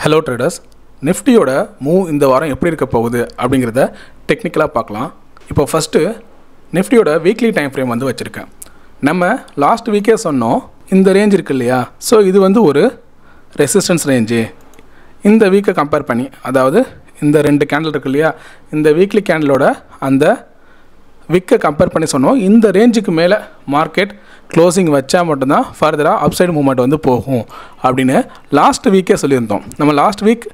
Hello traders, நிஃப்டியோட move இந்த வாரம் எப்படி இருக்க போகுது அப்படிங்கிறத டெக்னிக்கலாக பார்க்கலாம். இப்போ ஃபஸ்ட்டு நிஃப்டியோட வீக்லி டைம் ஃப்ரேம் வந்து வச்சுருக்கேன். நம்ம லாஸ்ட் வீக்கே சொன்னோம் இந்த ரேஞ்ச் இருக்குது இல்லையா, ஸோ இது வந்து ஒரு ரெசிஸ்டன்ஸ் ரேஞ்சு. இந்த வீக்கை கம்பேர் பண்ணி, அதாவது இந்த 2 கேண்டில் இருக்குது இல்லையா, இந்த வீக்லி கேண்டிலோட அந்த விக்கை கம்பேர் பண்ணி சொன்னோம் இந்த ரேஞ்சுக்கு மேலே மார்க்கெட் க்ளோசிங் வச்சா மட்டும்தான் ஃபர்தராக அப்சைடு மூவ்மெண்ட் வந்து போகும் அப்படின்னு லாஸ்ட் வீக்கே சொல்லியிருந்தோம். நம்ம லாஸ்ட் வீக்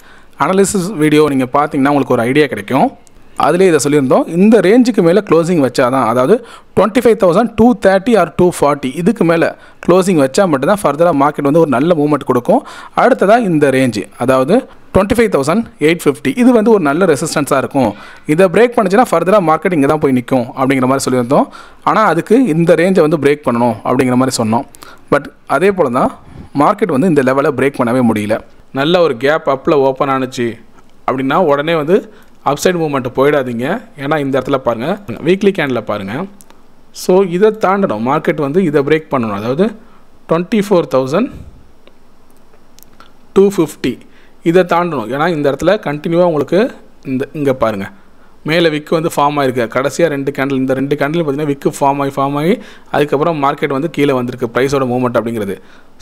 அனாலிசிஸ் வீடியோ நீங்கள் பார்த்தீங்கன்னா உங்களுக்கு ஒரு ஐடியா கிடைக்கும். அதிலே இதை சொல்லியிருந்தோம், இந்த ரேஞ்சுக்கு மேலே க்ளோசிங் வச்சா தான், அதாவது 25,230 ஆர் 240 இதுக்கு மேலே க்ளோசிங் வச்சா மட்டும்தான் ஃபர்தராக மார்க்கெட் வந்து ஒரு நல்ல மூவ்மெண்ட் கொடுக்கும். அடுத்ததாக இந்த ரேஞ்சு, அதாவது 25,850 இது வந்து ஒரு நல்ல ரெசிஸ்டன்ஸாக இருக்கும். இதை பிரேக் பண்ணிச்சுன்னா ஃபர்தராக மார்க்கெட் இங்கே தான் போய் நிற்கும் அப்படிங்கிற மாதிரி சொல்லியிருந்தோம். ஆனால் அதுக்கு இந்த ரேஞ்சை வந்து பிரேக் பண்ணணும் அப்படிங்கிற மாதிரி சொன்னோம். பட் அதே போல் தான் மார்க்கெட் வந்து இந்த லெவலை பிரேக் பண்ணவே முடியல. நல்ல ஒரு கேப் அப்பில் ஓப்பன் ஆணுச்சு அப்படின்னா உடனே வந்து அப்சைட் மூவ்மெண்ட் போயிடாதீங்க. ஏன்னா இந்த இடத்துல பாருங்கள், வீக்லி கேண்டில் பாருங்கள். ஸோ இதை தாண்டணும், மார்க்கெட் வந்து இதை பிரேக் பண்ணணும். அதாவது 24,250 இதை தாண்டணும். ஏன்னா இந்த இடத்துல கண்டினியூவாக உங்களுக்கு இங்கே பாருங்கள் மேலே விக்கு வந்து ஃபார்ம் ஆகிருக்கு. கடைசியாக 2 கேண்டில், இந்த 2 கேண்டில் பார்த்திங்கன்னா விக்கு ஃபார்ம் ஆகி அதுக்கப்புறம் மார்க்கெட் வந்து கீழே வந்திருக்கு ப்ரைஸோட மூவ்மெண்ட் அப்படிங்கிறது.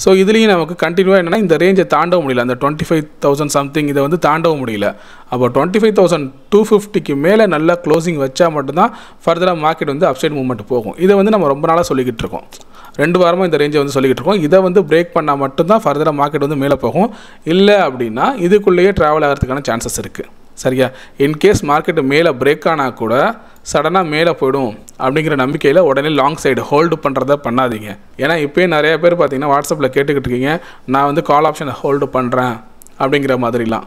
ஸோ இதுலேயும் நமக்கு கண்டினியூவாக என்னென்னா இந்த ரேஞ்சை தாண்டவும் முடியல, அந்த 25,000 சம்திங் இதை வந்து தாண்டவும் முடியல. அப்போ 25,250க்கு மேலே நல்லா க்ளோசிங் வச்சா மட்டும்தான் ஃபர்தராக மார்க்கெட் வந்து அப்சைட் மூவ்மெண்ட் போகும். இதை வந்து நம்ம ரொம்ப நாளாக சொல்லிக்கிட்டு இருக்கோம், 2 வாரமாக இந்த ரேஞ்சை வந்து சொல்லிக்கிட்டு இருக்கோம். இதை வந்து பிரேக் பண்ணால் மட்டும்தான் ஃபர்தராக மார்க்கெட் வந்து மேலே போகும். இல்லை அப்படின்னா இதுக்குள்ளேயே ட்ராவல் ஆகிறதுக்கான சான்சஸ் இருக்குது. சரியா? இன்கேஸ் மார்க்கெட்டு மேலே பிரேக் ஆனால் கூட சடனாக மேலே போய்டும் அப்படிங்கிற நம்பிக்கையில் உடனே லாங் சைடு ஹோல்டு பண்ணுறத பண்ணாதீங்க. ஏன்னா இப்போயே நிறைய பேர் பார்த்தீங்கன்னா வாட்ஸ்அப்பில் கேட்டுக்கிட்டு இருக்கீங்க, நான் வந்து கால் ஆப்ஷனை ஹோல்டு பண்ணுறேன் அப்படிங்கிற மாதிரிலாம்.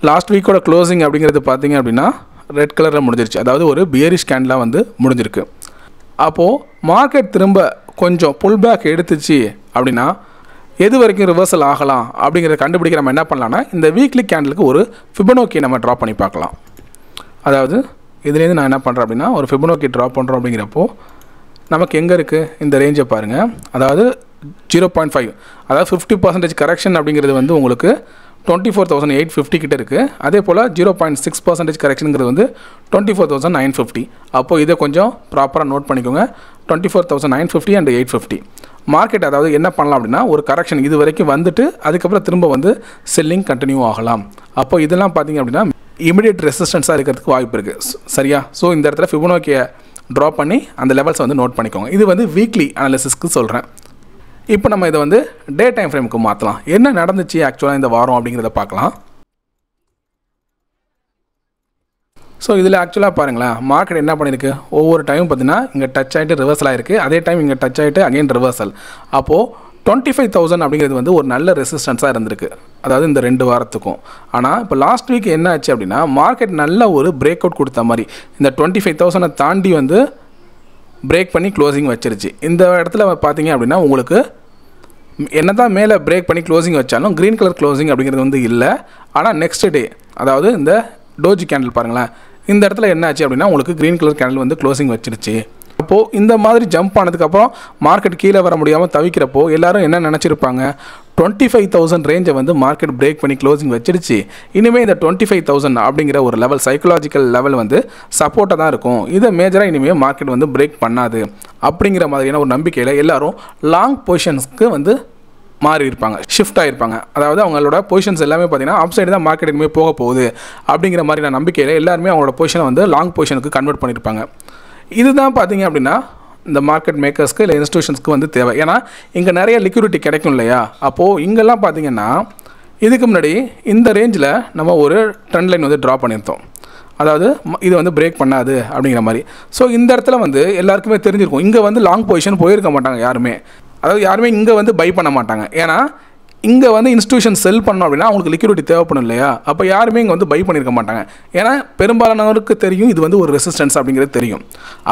லாஸ்ட் வீக்கோட க்ளோசிங் அப்படிங்கிறது பார்த்தீங்க அப்படின்னா ரெட் கலரில் முடிஞ்சிருச்சு, அதாவது ஒரு பியரிஷ் கேண்டிலாக வந்து முடிஞ்சிருக்கு. அப்போது மார்க்கெட் திரும்ப கொஞ்சம் புல் பேக் எடுத்துச்சு அப்படின்னா எது வரைக்கும் ரிவர்சல் ஆகலாம் அப்படிங்கிறத கண்டுபிடிக்க நம்ம என்ன பண்ணலாம்னா, இந்த வீக்லி கேண்டலுக்கு ஒரு ஃபிபனோக்கி நம்ம ட்ரா பண்ணி பார்க்கலாம். அதாவது இதுலேருந்து நான் என்ன பண்ணுறேன் அப்படின்னா ஒரு ஃபிபனோக்கி ட்ரா பண்ணுறோம். அப்படிங்கிறப்போ நமக்கு எங்கே இருக்குது இந்த ரேஞ்சை பாருங்கள், அதாவது 0.5, அதாவது 50% கரெக்ஷன் அப்படிங்கிறது வந்து உங்களுக்கு 24,850 கிட்ட இருக்குது. அதே போல் 0.6% கரெக்ஷனுங்கிறது வந்து 24,950. அப்போது இதை கொஞ்சம் ப்ராப்பராக நோட் பண்ணிக்கோங்க. 24,950 அண்ட் 850 மார்க்கெட் அதாவது என்ன பண்ணலாம் அப்படின்னா ஒரு கரெக்ஷன் இது வரைக்கும் வந்துட்டு அதுக்கப்புறம் திரும்ப வந்து செல்லிங் கண்டினியூ ஆகலாம். அப்போ இதெல்லாம் பார்த்தீங்க அப்படின்னா இமிடியேட் ரெசிஸ்டன்ஸாக இருக்கிறதுக்கு வாய்ப்பு இருக்குது. சரியா? ஸோ இந்த இடத்துல ஃபிபனோக்கியை ட்ரா பண்ணி அந்த லெவல்ஸை வந்து நோட் பண்ணிக்கோங்க. இது வந்து வீக்லி அனாலிசிஸ்க்கு சொல்கிறேன். இப்போ நம்ம இதை வந்து டே டைம் ஃப்ரேமுக்கு மாற்றலாம். என்ன நடந்துச்சு ஆக்சுவலாக இந்த வாரம் அப்படிங்கிறத பார்க்கலாம். ஸோ இதில் ஆக்சுவலாக பாருங்களேன், மார்க்கெட் என்ன பண்ணியிருக்கு, ஒவ்வொரு டைமும் பார்த்தீங்கன்னா இங்கே டச் ஆகிட்டு ரிவர்சல் ஆகிருக்கு, அதே டைம் இங்கே டச் ஆகிட்டு அகைன் ரிவர்சல். அப்போது 25,000 அப்படிங்கிறது வந்து ஒரு நல்ல ரெசிஸ்டன்ஸாக இருந்திருக்கு, அதாவது இந்த 2 வாரத்துக்கும். ஆனால் இப்போ லாஸ்ட் வீக் என்ன ஆச்சு அப்படின்னா மார்க்கெட் நல்ல ஒரு பிரேக் அவுட் கொடுத்த மாதிரி இந்த 25,000 தாண்டி வந்து பிரேக் பண்ணி க்ளோசிங் வச்சிருச்சு. இந்த இடத்துல பார்த்தீங்க அப்படின்னா உங்களுக்கு என்ன தான் மேலே பிரேக் பண்ணி க்ளோசிங் வச்சாலும் க்ரீன் கலர் க்ளோசிங் அப்படிங்கிறது வந்து இல்லை. ஆனால் நெக்ஸ்ட் டே, அதாவது இந்த டோஜி கேண்டில் பாருங்களேன், இந்த இடத்துல என்ன ஆச்சு அப்படின்னா உங்களுக்கு க்ரீன் கலர் கேண்டில் வந்து க்ளோசிங் வச்சிருச்சு. அப்போது இந்த மாதிரி ஜம்ப் ஆனதுக்கப்புறம் மார்க்கெட் கீழே வர முடியாமல் தவிக்கிறப்போ எல்லோரும் என்ன நினச்சிருப்பாங்க, 25,000 ரேஞ்சை வந்து மார்க்கெட் பிரேக் பண்ணி க்ளோசிங் வச்சிருச்சு, இனிமேல் இந்த 25,000 அப்படிங்கிற ஒரு லெவல் சைக்கலாஜிக்கல் லெவல் வந்து சப்போர்ட்டாக தான் இருக்கும், இதை மேஜராக இனிமேல் மார்க்கெட் வந்து பிரேக் பண்ணாது அப்படிங்கிற மாதிரியான ஒரு நம்பிக்கையில் எல்லோரும் லாங் பொசிஷன்ஸ்க்கு வந்து மாறி இருப்பாங்க, ஷிஃப்ட் ஆகிருப்பாங்க. அதாவது அவங்களோட பொசிஷன்ஸ் எல்லாமே பார்த்தீங்கன்னா அப் சைடு தான் மார்க்கெட் இனிமேல் போக போகுது அப்படிங்கிற மாதிரியான நம்பிக்கையில் எல்லாருமே அவங்களோட பொசிஷனை வந்து லாங் பொசிஷனுக்கு கன்வெர்ட் பண்ணியிருப்பாங்க. இதுதான் பார்த்தீங்க அப்படின்னா இந்த மார்க்கெட் மேக்கர்ஸ்க்கு இல்லை இன்ஸ்டியூஷன்ஸ்க்கு வந்து தேவை. ஏன்னா இங்கே நிறைய லிக்விடிட்டி கிடைக்கும் இல்லையா. அப்போது இங்கெல்லாம் பார்த்தீங்கன்னா இதுக்கு முன்னாடி இந்த ரேஞ்சில் நம்ம ஒரு ட்ரெண்ட் லைன் வந்து ட்ரா பண்ணியிருந்தோம், அதாவது இது வந்து பிரேக் பண்ணாது அப்படிங்கிற மாதிரி. ஸோ இந்த இடத்துல வந்து எல்லாருக்குமே தெரிஞ்சிருக்கும், இங்கே வந்து லாங் பொசிஷன் போயிருக்க மாட்டாங்க யாருமே, அதாவது யாருமே இங்கே வந்து பை பண்ண மாட்டாங்க. ஏன்னா இங்கே வந்து இன்ஸ்டியூஷன் செல் பண்ணோம் அப்படின்னா அவங்களுக்கு லிக்விடிட்டி தேவைப்படும் இல்லையா. அப்போ யாருமே இங்கே வந்து பை பண்ணியிருக்க மாட்டாங்க. ஏன்னா பெரும்பாலானவருக்கு தெரியும் இது வந்து ஒரு ரெசிஸ்டன்ஸ் அப்படிங்கிறது தெரியும்.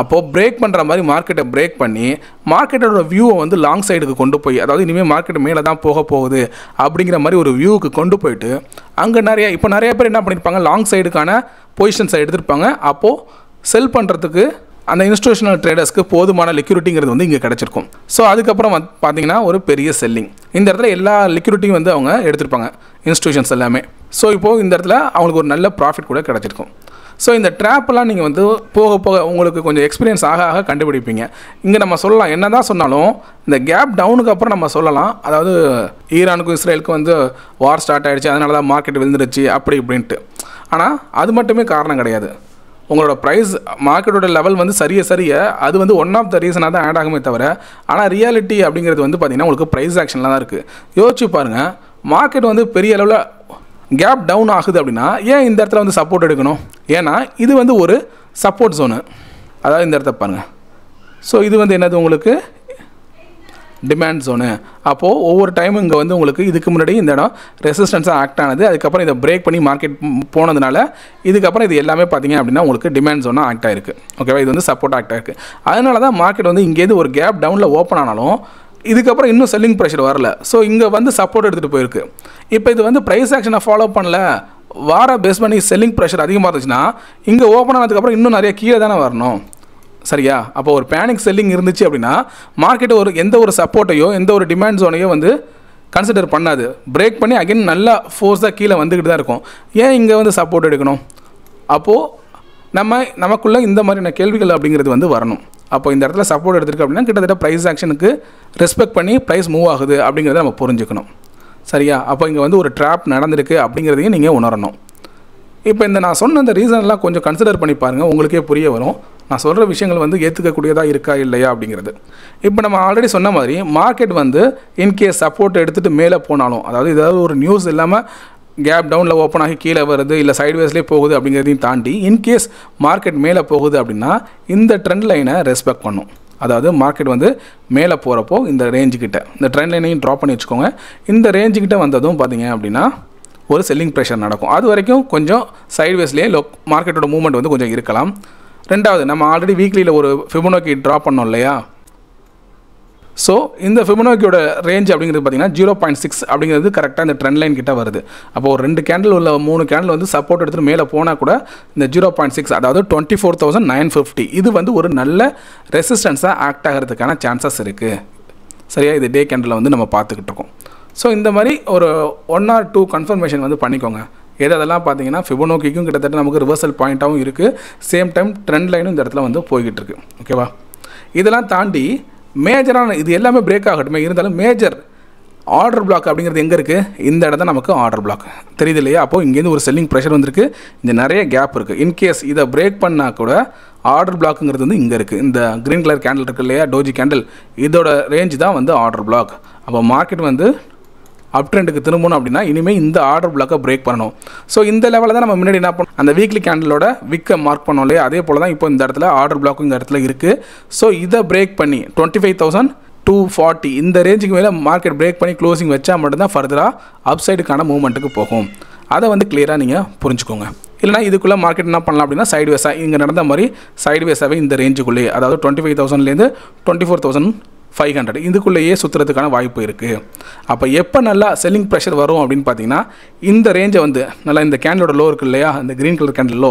அப்போது பிரேக் பண்ணுற மாதிரி மார்க்கெட்டை பிரேக் பண்ணி மார்க்கெட்டோட வியூவை வந்து லாங் சைடுக்கு கொண்டு போய், அதாவது இனிமேல் மார்க்கெட் மேலே தான் போக போகுது அப்படிங்கிற மாதிரி ஒரு வியூவுக்கு கொண்டு போயிட்டு அங்கே நிறைய பேர் என்ன பண்ணியிருப்பாங்க, லாங் சைடுக்கான பொசிஷன்ஸை எடுத்திருப்பாங்க. அப்போது செல் பண்ணுறதுக்கு அந்த இன்ஸ்டிடியூஷனல் ட்ரேடர்ஸ்க்கு போதுமான லிக்விடிட்டிங்கிறது வந்து இங்கே கிடச்சிருக்கும். ஸோ அதுக்கப்புறம் பார்த்தீங்கன்னா ஒரு பெரிய செல்லிங், இந்த இடத்துல எல்லா லிக்விடிட்டியும் வந்து அவங்க எடுத்திருப்பாங்க. இன்ஸ்டியூஷன்ஸ் எல்லாமே. ஸோ இப்போது இந்த இடத்துல அவங்களுக்கு ஒரு நல்ல ப்ராஃபிட் கூட கிடச்சிருக்கும். ஸோ இந்த ட்ராப்லாம் நீங்கள் வந்து போக போக உங்களுக்கு கொஞ்சம் எக்ஸ்பீரியன்ஸ் ஆக ஆக கண்டுபிடிப்பீங்க. இங்கே நம்ம சொல்லலாம், என்ன தான் சொன்னாலும் இந்த கேப் டவுனுக்கு அப்புறம் நம்ம சொல்லலாம், அதாவது ஈரானுக்கும் இஸ்ரேலுக்கும் வந்து வார் ஸ்டார்ட் ஆகிடுச்சு, அதனால தான் மார்க்கெட் விழுந்துருச்சு அப்படி இப்படின்ட்டு. ஆனால் அது மட்டுமே காரணம் கிடையாது. உங்களோட ப்ரைஸ் மார்க்கெட்டோட லெவல் வந்து சரிய அது வந்து ஒன் ஆஃப் த ரீசனாக தான் ஆட் ஆகுமே தவிர, ஆனால் ரியாலிட்டி அப்படிங்கிறது வந்து பார்த்திங்கன்னா உங்களுக்கு ப்ரைஸ் ஆக்ஷனில் தான் இருக்குது. யோசிச்சு பாருங்கள், மார்க்கெட் வந்து பெரிய அளவில் கேப் டவுன் ஆகுது அப்படின்னா ஏன் இந்த இடத்துல வந்து சப்போர்ட் எடுக்கணும்? ஏன்னா இது வந்து ஒரு சப்போர்ட் ஜோனு, அதாவது இந்த இடத்த பாருங்கள். ஸோ இது வந்து என்னது உங்களுக்கு டிமாண்ட் ஜோனு. அப்போது ஒவ்வொரு டைமும் இங்கே வந்து உங்களுக்கு இதுக்கு முன்னாடி இந்த இடம் ரெசிஸ்டன்ஸாக ஆக்ட் ஆனது, அதுக்கப்புறம் இதை பிரேக் பண்ணி மார்க்கெட் போனதுனால இதுக்கப்புறம் இது எல்லாமே பார்த்திங்க அப்படின்னா உங்களுக்கு டிமாண்ட் ஜோனாக ஆக்ட் ஆகிருக்கு. ஓகேவா? இது வந்து சப்போர்ட் ஆக்ட் ஆகிருக்கு. அதனால தான் மார்க்கெட் வந்து இங்கேருந்து ஒரு கேப் டவுனில் ஓப்பன் ஆனாலும் இதுக்கப்புறம் இன்னும் செல்லிங் ப்ரெஷர் வரல. ஸோ இங்கே வந்து சப்போர்ட் எடுத்துகிட்டு போயிருக்கு. இப்போ இது வந்து ப்ரைஸ் ஆக்ஷனை ஃபாலோ பண்ணல, வார பேஸ் பண்ணி செல்லிங் ப்ரெஷர் அதிகமாக இருந்துச்சுன்னா இங்கே ஓப்பன் ஆனதுக்கப்புறம் இன்னும் நிறைய கீழே தானே வரணும். சரியா? அப்போ ஒரு பேனிக் செல்லிங் இருந்துச்சு அப்படின்னா மார்க்கெட் எந்த ஒரு சப்போர்ட்டையோ எந்த ஒரு டிமாண்ட் ஜோனையோ வந்து கன்சிடர் பண்ணாது, பிரேக் பண்ணி அகைன் நல்லா ஃபோர்ஸாக கீழே வந்துக்கிட்டு தான் இருக்கும். ஏன் இங்கே வந்து சப்போர்ட் எடுக்கணும்? அப்போது நமக்குள்ளே இந்த மாதிரியான கேள்விகள் அப்படிங்கிறது வந்து வரணும். அப்போ இந்த இடத்துல சப்போர்ட் எடுத்துருக்கு அப்படின்னா கிட்டத்தட்ட ப்ரைஸ் ஆக்ஷனுக்கு ரெஸ்பெக்ட் பண்ணி ப்ரைஸ் மூவ் ஆகுது அப்படிங்கிறத நம்ம புரிஞ்சுக்கணும். சரியா? அப்போ இங்கே வந்து ஒரு ட்ராப் நடந்திருக்கு அப்படிங்கிறதையும் நீங்கள் உணரணும். இப்போ நான் சொன்ன இந்த ரீசன்லாம் கொஞ்சம் கன்சிடர் பண்ணி பாருங்கள், உங்களுக்கே புரிய வரும் நான் சொல்கிற விஷயங்கள் வந்து ஏற்றுக்கக்கூடியதாக இருக்கா இல்லையா அப்படிங்கிறது. இப்போ நம்ம ஆல்ரெடி சொன்ன மாதிரி மார்க்கெட் வந்து இன்கேஸ் சப்போர்ட் எடுத்துகிட்டு மேலே போனாலும், அதாவது ஏதாவது ஒரு நியூஸ் இல்லாமல் கேப் டவுனில் ஓப்பன் ஆகி கீழே வருது இல்லை சைட்வேஸ்லேயே போகுது அப்படிங்கிறதையும் தாண்டி இன்கேஸ் மார்க்கெட் மேலே போகுது அப்படின்னா இந்த ட்ரெண்ட் லைனை ரெஸ்பெக்ட் பண்ணும். அதாவது மார்க்கெட் வந்து மேலே போகிறப்போ இந்த ரேஞ்சுக்கிட்ட இந்த ட்ரெண்ட் லைனையும் ட்ராப் பண்ணி வச்சுக்கோங்க. இந்த ரேஞ்சுக்கிட்ட வந்ததும் பார்த்தீங்க அப்படின்னா ஒரு செல்லிங் ப்ரெஷர் நடக்கும். அது வரைக்கும் கொஞ்சம் சைட்வேஸ்லேயே மார்க்கெட்டோட மூவ்மெண்ட் வந்து கொஞ்சம் இருக்கலாம். ரெண்டாவது, நம்ம ஆல்ரெடி வீக்லியில் ஒரு ஃபிபோனாக்கி ட்ராப் பண்ணோம் இல்லையா? ஸோ இந்த ஃபிபோனாக்கியோட ரேஞ்ச் அப்படிங்கிறது பார்த்திங்கன்னா 0.6 அப்படிங்கிறது கரெக்டாக இந்த ட்ரெண்ட் லைன் கிட்ட வருது. அப்போது ஒரு 2 கேண்டில் உள்ள 3 கேண்டில் வந்து சப்போர்ட் எடுத்துகிட்டு மேலே போனால் கூட இந்த 0.6 அதாவது 24,950 இது வந்து ஒரு நல்ல ரெசிஸ்டன்ஸாக ஆக்ட் ஆகிறதுக்கான சான்சஸ் இருக்குது. சரியா? இது டே கேண்டில் வந்து நம்ம பார்த்துக்கிட்டு இருக்கோம். ஸோ இந்த மாதிரி ஒரு 1 or 2 கன்ஃபர்மேஷன் வந்து பண்ணிக்கோங்க. அதெல்லாம் பார்த்தீங்கன்னா ஃபிபோனாக்கிக்கும் கிட்டத்தட்ட நமக்கு ரிவர்சல் பாயிண்ட்டாகவும் இருக்குது, சேம் டைம் ட்ரெண்ட் லைனும் இந்த இடத்துல வந்து போய்கிட்டு இருக்குது. ஓகேவா? இதெல்லாம் தாண்டி மேஜரான இது எல்லாமே பிரேக் ஆகட்டுமே, இருந்தாலும் மேஜர் ஆர்டர் பிளாக் அப்படிங்கிறது எங்கே இருக்குது? இந்த இடம் தான் நமக்கு ஆர்டர் பிளாக் தெரியுது இல்லையா? அப்போது இங்கேருந்து ஒரு செல்லிங் ப்ரெஷர் வந்திருக்கு, இந்த நிறைய கேப் இருக்குது. இன்கேஸ் இதை பிரேக் பண்ணால் கூட ஆர்டர் பிளாக்குங்கிறது வந்து இங்கே இருக்குது. இந்த க்ரீன் கலர் கேண்டில் இருக்குது இல்லையா, டோஜி கேண்டில், இதோட ரேஞ்ச் தான் வந்து ஆர்டர் பிளாக். அப்போ மார்க்கெட் வந்து அப் ட்ரெண்டுக்கு திரும்பணும் அப்படின்னா இனிமேல் இந்த ஆர்டர் பிளாக்கை பிரேக் பண்ணணும். ஸோ இந்த லெவலில் தான் நம்ம முன்னாடி என்ன பண்ணோம், அந்த வீக்லி கேண்டிலோட விக்கை மார்க் பண்ணோம் இல்லையா, அதே போல் தான் இப்போ இந்த இடத்துல ஆர்டர் பிளாக்கும் இந்த இடத்துல இருக்குது. ஸோ இதை பிரேக் பண்ணி 25,240 இந்த ரேஞ்சுக்கு மேலே மார்க்கெட் பிரேக் பண்ணி க்ளோசிங் வச்சா மட்டும்தான் ஃபர்தராக அப் சைடுக்கான மூவ்மெண்ட்டுக்கு போகும். அதை வந்து கிளியராக நீங்கள் புரிஞ்சுக்கோங்க. இல்லைனா இதுக்குள்ளே மார்க்கெட் என்ன பண்ணலாம் அப்படின்னா சைட்வேஸாக இங்கே நடந்த மாதிரி சைட்வேஸாகவே இந்த ரேஞ்சுக்குள்ளேயே, அதாவது 25,000லேருந்து 24,500 இதுக்குள்ளேயே சுற்றுறதுக்கான வாய்ப்பு இருக்குது. அப்போ எப்போ நல்லா செல்லிங் ப்ரெஷர் வரும் அப்படின்னு பார்த்தீங்கன்னா இந்த ரேஞ்சை வந்து நல்லா இந்த கேண்டலோட லோ இருக்குது இல்லையா, இந்த க்ரீன் கலர் கேண்டில் லோ,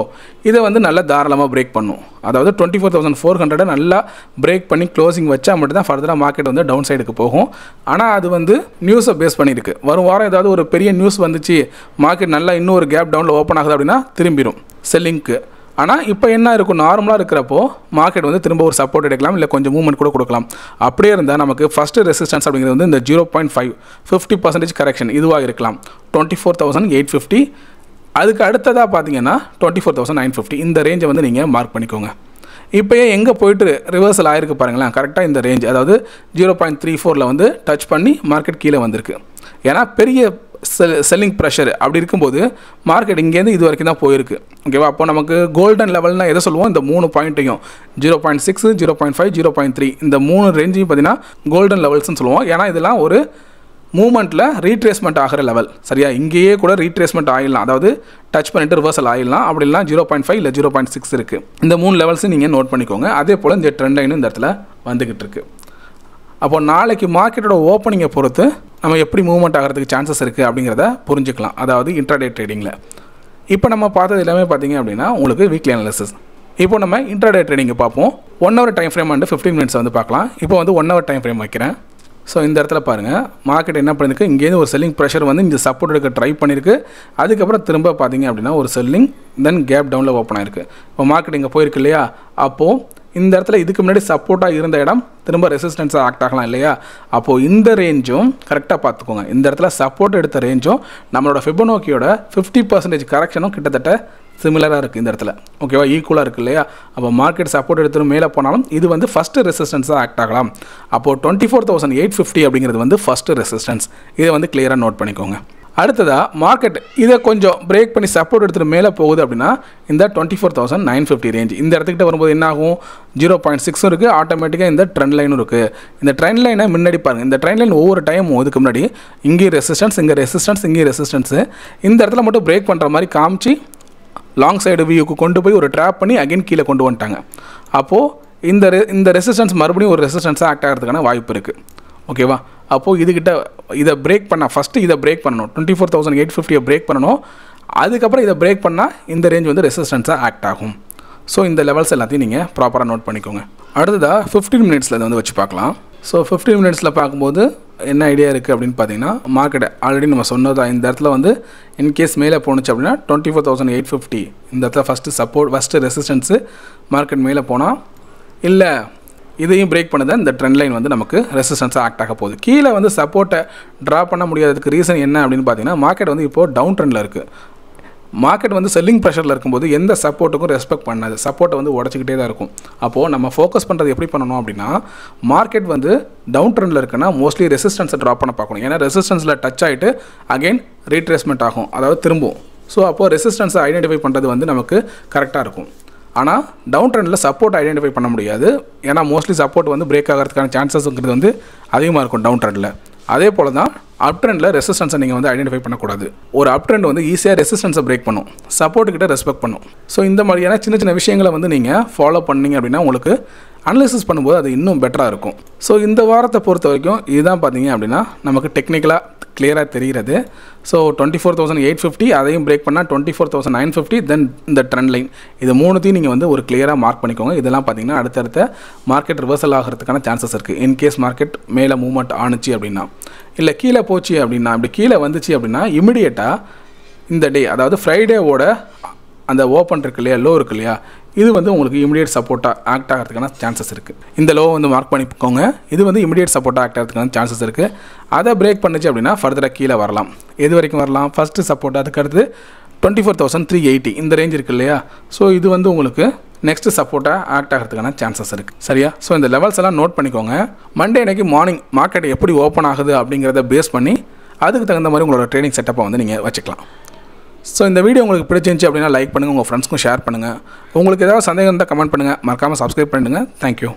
இதை வந்து நல்லா தாராளமாக பிரேக் பண்ணும். அதாவது 24,400 நல்லா பிரேக் பண்ணி க்ளோசிங் வச்சா மட்டும் தான் ஃபர்தராக மார்க்கெட் வந்து டவுன் சைடுக்கு போகும். ஆனால் அது வந்து நியூஸை பேஸ் பண்ணியிருக்கு. வரும் வாரம் ஏதாவது ஒரு பெரிய நியூஸ் வந்துச்சு, மார்க்கெட் நல்லா இன்னும் ஒரு கேப் டவுனில் ஓப்பன் ஆகுது அப்படின்னா திரும்பிடும் செல்லிங்க்கு. ஆனால் இப்போ என்ன இருக்கும், நார்மலாக இருக்கிறப்போ மார்க்கெட் வந்து திரும்ப ஒரு சப்போர்ட் எடுக்கலாம், இல்லை கொஞ்சம் மூவ்மெண்ட் கூட கொடுக்கலாம். அப்படியே இருந்தால் நமக்கு ஃபஸ்ட்டு ரெசிஸ்டன்ஸ் அப்படிங்கிறது வந்து இந்த 0.5 50% கரெக்ஷன் இதுவாக இருக்கலாம், 24,850. அதுக்கு அடுத்ததாக பார்த்தீங்கன்னா 24,950 இந்த ரேஞ்சை வந்து நீங்கள் மார்க் பண்ணிக்கோங்க. இப்போயே எங்கே போய்ட்டு ரிவர்சல் ஆகிருக்கு பாருங்களேன், கரெக்டாக இந்த ரேஞ்ச் அதாவது 0.34 வந்து டச் பண்ணி மார்க்கெட் கீழே வந்திருக்கு. ஏன்னா பெரிய செல்லிங் ப்ரெஷர் அப்படி இருக்கும்போது மார்க்கெட் இங்கேருந்து இது வரைக்கும் தான் போயிருக்கு. ஓகேவா? அப்போ நமக்கு கோல்டன் லெவல்னால் எதை சொல்லுவோம், இந்த 3 பாயிண்ட்டையும் 0.6 0.5 0.3 இந்த 3 ரேஞ்சையும் பார்த்தீங்கன்னா கோல்டன் லெவல்ஸ்னு சொல்லுவோம். ஏன்னா இதெல்லாம் ஒரு மூமெண்ட்டில் ரீட்ரேஸ்மெண்ட் ஆகிற லெவல். சரியா? இங்கேயே கூட ரீட்ரேஸ்மெண்ட் ஆகிடலாம், அதாவது டச் பண்ணிட்டு ரிவர்சல் ஆகிடலாம். அப்படி இல்லைனா 0.5 இல்லை 0.6 இருக்குது. இந்த 3 லெவல்ஸும் நீங்கள் நோட் பண்ணிக்கோங்க. அதே போல் இந்த ட்ரெண்ட் லைனும் இந்த இடத்துல வந்துக்கிட்டு இருக்குது. அப்போ நாளைக்கு மார்க்கெட்டோட ஓப்பனிங்கை பொறுத்து நம்ம எப்படி மூவ்மெண்ட் ஆகிறதுக்கு சான்சஸ் இருக்குது அப்படிங்கிறத புரிஞ்சுக்கலாம், அதாவது இன்ட்ராடே ட்ரேடிங்கில். இப்போ நம்ம பார்த்தது எல்லாமே பார்த்தீங்க அப்படின்னா உங்களுக்கு வீக்லி அனாலிசிஸ். இப்போ நம்ம இன்ட்ராடே ட்ரேடிங்கை பார்ப்போம். 1 hour time frame and 15 minutes வந்து பார்க்கலாம். இப்போ வந்து 1 hour டைம் ஃப்ரேம் வைக்கிறேன். ஸோ இந்த இடத்துல பாருங்கள் மார்க்கெட் என்ன பண்ணியிருக்கு, இங்கேருந்து ஒரு செல்லிங் ப்ரெஷர் வந்து இந்த சப்போர்ட் எடுக்க ட்ரை பண்ணியிருக்கு. அதுக்கப்புறம் திரும்ப பார்த்தீங்க அப்படின்னா ஒரு செல்லிங் தென் கேப் டவுனில் ஓப்பன் ஆயிருக்கு. இப்போ மார்க்கெட் இங்கே போயிருக்கு இல்லையா, அப்போது இந்த இடத்துல இதுக்கு முன்னாடி சப்போர்ட்டாக இருந்த இடம் திரும்ப ரெசிஸ்டன்ஸாக ஆக்ட் ஆகலாம் இல்லையா. அப்போது இந்த ரேஞ்சும் கரெக்டாக பார்த்துக்கோங்க. இந்த இடத்துல சப்போர்ட் எடுத்த ரேஞ்சும் நம்மளோட ஃபிபோனாக்கியோட 50% கரெக்ஷனும் கிட்டத்தட்ட சிமிலராக இருக்குது இந்த இடத்துல. ஓகேவா, ஈக்குவலாக இருக்குது இல்லையா. அப்போ மார்க்கெட் சப்போர்ட் எடுத்து மேலே போனாலும் இது வந்து ஃபஸ்ட்டு ரெசிஸ்டன்ஸாக ஆக்ட் ஆகலாம். அப்போது 24,850 அப்படிங்கிறது வந்து ஃபஸ்ட்டு ரெசிஸ்டன்ஸ். இதை வந்து கிளியராக நோட் பண்ணிக்கோங்க. அடுத்ததாக மார்க்கெட் இதை கொஞ்சம் பிரேக் பண்ணி சப்போர்ட் எடுத்துகிட்டு மேலே போகுது அப்படின்னா இந்த 24,950 ரேஞ்ச் இந்த இடத்துக்கிட்ட வரும்போது என்ன ஆகும், 0.6 இருக்குது, ஆட்டோமேட்டிக்காக இந்த ட்ரெண்ட் லைனும் இருக்குது. இந்த ட்ரெண்ட் லைனை முன்னாடி பாருங்கள். இந்த ட்ரெண்ட் லைன் ஒவ்வொரு டைமும் இதுக்கு முன்னாடி இங்கேயும் ரெசிஸ்டன்ஸ், இங்கே ரெசிஸ்டன்ஸ், இங்கேயும் ரெசிஸ்டன்ஸு, இந்த இடத்துல மட்டும் பிரேக் பண்ணுற மாதிரி காமிச்சு லாங் சைடு வியூக்கு கொண்டு போய் ஒரு ட்ராப் பண்ணி அகைன் கீழே கொண்டு வந்துட்டாங்க. அப்போது இந்த ரெசிஸ்டன்ஸ் மறுபடியும் ஒரு ரெசிஸ்டன்ஸாக ஆக்ட் ஆகிறதுக்கான வாய்ப்பு இருக்குது. ஓகேவா, அப்போது இதுக்கிட்ட இதை பிரேக் பண்ணால் ஃபஸ்ட்டு இதை பிரேக் பண்ணணும், 24,850 பிரேக் பண்ணணும். அதுக்கப்புறம் இதை பிரேக் பண்ணால் இந்த ரேஞ்ச் வந்து ரெசிஸ்டன்ஸாக ஆக்ட் ஆகும். ஸோ இந்த லெவல்ஸ் எல்லாத்தையும் நீங்கள் ப்ராப்பராக நோட் பண்ணிக்கோங்க. அடுத்ததாக 15 மினிட்ஸில் இதை வந்து வச்சு பார்க்கலாம். ஸோ 15 மினிட்ஸில் பார்க்கும்போது என்ன ஐடியா இருக்குது அப்படின்னு பார்த்தீங்கன்னா, மார்க்கெட் ஆல்ரெடி நம்ம சொன்னதா இந்த இடத்துல வந்து இன்கேஸ் மேலே போணுச்சு அப்படின்னா 24,850 இந்த இடத்துல ஃபஸ்ட்டு ரெசிஸ்டன்ஸு மார்க்கெட் மேலே போனால் இல்லை இதையும் பிரேக் பண்ணது இந்த ட்ரெண்ட் லைன் வந்து நமக்கு ரெசிஸ்டன்ஸாக ஆக்ட் ஆக போகுது. கீழே வந்து சப்போர்ட்டை ட்ரா பண்ண முடியாததுக்கு ரீசன் என்ன அப்படின்னு பார்த்தீங்கன்னா, மார்க்கெட் வந்து இப்போது டவுன் ட்ரெண்டில் இருக்குது. மார்க்கெட் வந்து செல்லிங் ப்ரெஷரில் இருக்கும்போது எந்த சப்போர்ட்டுக்கும் ரெஸ்பெக்ட் பண்ணாது, சப்போர்ட்டை வந்து உடச்சிக்கிட்டே தான் இருக்கும். அப்போது நம்ம ஃபோக்கஸ் பண்ணுறது எப்படி பண்ணணும் அப்படின்னா, மார்க்கெட் வந்து டவுன் ட்ரெண்டில் இருக்குன்னா மோஸ்ட்லி ரெசிஸ்டன்ஸை ட்ராப் பண்ண பார்க்கணும். ஏன்னா ரெசிஸ்டன்ஸில் டச் ஆகிட்டு அகெயின் ரீட்ரேஸ்மெண்ட் ஆகும், அதாவது திரும்பும். ஸோ அப்போது ரெசிஸ்டன்ஸை ஐடென்டிஃபை பண்ணுறது வந்து நமக்கு கரெக்டாக இருக்கும். ஆனால் டவுன் ட்ரெண்டில் சப்போர்ட் ஐடென்டிஃபை பண்ண முடியாது. ஏன்னா மோஸ்ட்லி சப்போர்ட் வந்து பிரேக் ஆகிறதுக்கான சான்சஸ்ங்கிறது வந்து அதிகமாக இருக்கும் டவுன் ட்ரெண்டில். அதே போல் தான் அப் ட்ரெண்டில் ரெசிஸ்டன்ஸை நீங்கள் வந்து ஐடென்டிஃபை பண்ணக்கூடாது. ஒரு அப் ட்ரெண்ட் வந்து ஈஸியாக ரெசிஸ்டன்ஸை பிரேக் பண்ணும், சப்போர்ட்டுக்கிட்ட ரெஸ்பெக்ட் பண்ணும். ஸோ இந்த மாதிரியான சின்ன சின்ன விஷயங்களை வந்து நீங்கள் ஃபாலோ பண்ணிங்க அப்படின்னா உங்களுக்கு அனலைசிஸ் பண்ணும்போது அது இன்னும் பெட்டராக இருக்கும். ஸோ இந்த வாரத்தை பொறுத்த வரைக்கும் இதுதான் பார்த்தீங்க அப்படின்னா நமக்கு டெக்னிக்கலாக கிளியராக தெரிகிறது. ஸோ 24,850 அதையும் பிரேக் பண்ணால் 24,950 தென் இந்த ட்ரெண்ட் லைன், இது மூணுத்தையும் நீங்கள் வந்து ஒரு கிளியராக மார்க் பண்ணிக்கோங்க. இதெல்லாம் பார்த்தீங்கன்னா அடுத்தடுத்த மார்க்கெட் ரிவர்சல் ஆகிறதுக்கான சான்சஸ் இருக்குது. இன்கேஸ் மார்க்கெட் மேலே மூவ்மெண்ட் ஆணுச்சு அப்படின்னா, இல்லை கீழே போச்சு அப்படின்னா, இப்படி கீழே வந்துச்சு அப்படின்னா இமிடியேட்டாக இந்த டே, அதாவது ஃப்ரைடேவோட அந்த ஓப்பன் இருக்கு இல்லையா, லோ இருக்கு இல்லையா, இது வந்து உங்களுக்கு இமிடியேட் சப்போர்ட்டாக ஆக்ட் ஆகிறதுக்கான சான்சஸ் இருக்குது. இந்த லோ வந்து மார்க் பண்ணிக்கோங்க. இது வந்து இமிடியேட் சப்போர்ட்டாக ஆக்ட் ஆகிறதுக்கான சான்சஸ் இருக்குது. அதை பிரேக் பண்ணுச்சு அப்படின்னா ஃபர்தராக கீழே வரலாம். எது வரைக்கும் வரலாம், ஃபஸ்ட்டு சப்போர்ட், அதுக்கடுத்து 24,380 இந்த ரேஞ்ச் இருக்குது இல்லையா. ஸோ இது வந்து உங்களுக்கு நெக்ஸ்ட்டு சப்போர்ட்டாக ஆக்ட் ஆகிறதுக்கான சான்சஸ் இருக்குது. சரியா, ஸோ இந்த லெவல்ஸ் எல்லாம் நோட் பண்ணிக்கோங்க. மண்டே அன்னைக்கு மார்னிங் மார்க்கெட் எப்படி ஓப்பன் ஆகுது அப்படிங்கிறத பேஸ் பண்ணி அதுக்கு தகுந்த மாதிரி உங்களோட ட்ரேடிங் செட்டப்பை வந்து நீங்கள் வச்சுக்கலாம். ஸோ இந்த வீடியோ உங்களுக்கு பிடிச்சிருந்துச்சு அப்படின்னா லைக் பண்ணுங்கள், உங்கள் ஃப்ரெண்ட்ஸ்க்கும் ஷேர் பண்ணுங்கள். உங்களுக்கு ஏதாவது சந்தேகம் இருந்தால் கமெண்ட் பண்ணுங்கள். மறக்காமல் சப்ஸ்கிரைப் பண்ணுங்கள். தேங்க்யூ.